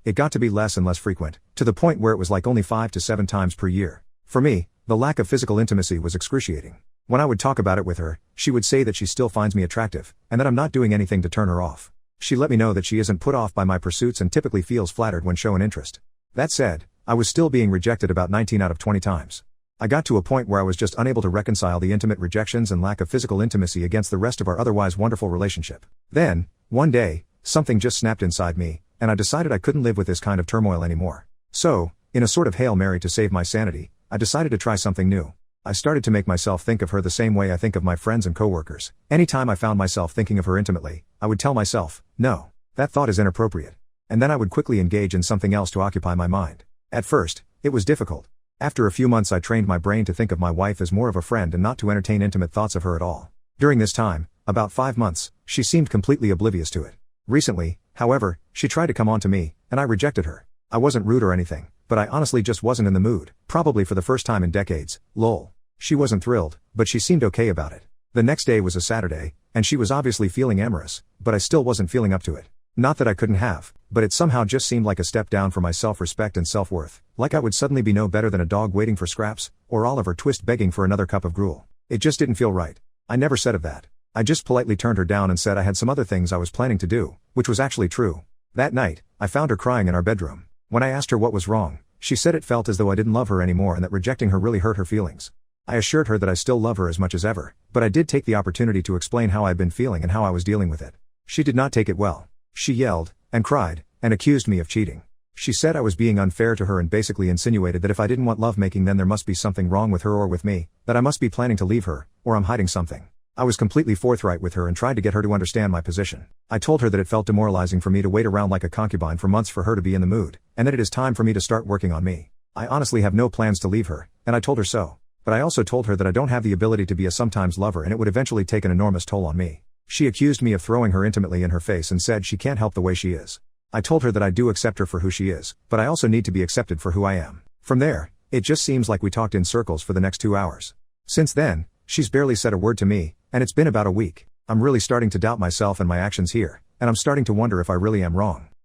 it got to be less and less frequent, to the point where it was like only 5 to 7 times per year. For me, the lack of physical intimacy was excruciating. When I would talk about it with her, she would say that she still finds me attractive, and that I'm not doing anything to turn her off. She let me know that she isn't put off by my pursuits and typically feels flattered when shown interest. That said, I was still being rejected about 19 out of 20 times. I got to a point where I was just unable to reconcile the intimate rejections and lack of physical intimacy against the rest of our otherwise wonderful relationship. Then, one day, something just snapped inside me, and I decided I couldn't live with this kind of turmoil anymore. So, in a sort of Hail Mary to save my sanity, I decided to try something new. I started to make myself think of her the same way I think of my friends and coworkers. Anytime I found myself thinking of her intimately, I would tell myself, no, that thought is inappropriate. And then I would quickly engage in something else to occupy my mind. At first, it was difficult. After a few months I trained my brain to think of my wife as more of a friend and not to entertain intimate thoughts of her at all. During this time, about 5 months, she seemed completely oblivious to it. Recently, however, she tried to come on to me, and I rejected her. I wasn't rude or anything, but I honestly just wasn't in the mood, probably for the first time in decades, lol. She wasn't thrilled, but she seemed okay about it. The next day was a Saturday, and she was obviously feeling amorous, but I still wasn't feeling up to it. Not that I couldn't have, but it somehow just seemed like a step down for my self-respect and self-worth, like I would suddenly be no better than a dog waiting for scraps, or Oliver Twist begging for another cup of gruel. It just didn't feel right. I never said of that. I just politely turned her down and said I had some other things I was planning to do, which was actually true. That night, I found her crying in our bedroom. When I asked her what was wrong, she said it felt as though I didn't love her anymore and that rejecting her really hurt her feelings. I assured her that I still love her as much as ever, but I did take the opportunity to explain how I'd been feeling and how I was dealing with it. She did not take it well. She yelled, and cried, and accused me of cheating. She said I was being unfair to her and basically insinuated that if I didn't want lovemaking then there must be something wrong with her or with me, that I must be planning to leave her, or I'm hiding something. I was completely forthright with her and tried to get her to understand my position. I told her that it felt demoralizing for me to wait around like a concubine for months for her to be in the mood, and that it is time for me to start working on me. I honestly have no plans to leave her, and I told her so. But I also told her that I don't have the ability to be a sometimes lover and it would eventually take an enormous toll on me. She accused me of throwing her intimately in her face and said she can't help the way she is. I told her that I do accept her for who she is, but I also need to be accepted for who I am. From there, it just seems like we talked in circles for the next 2 hours. Since then, she's barely said a word to me, and it's been about a week. I'm really starting to doubt myself and my actions here, and I'm starting to wonder if I really am wrong.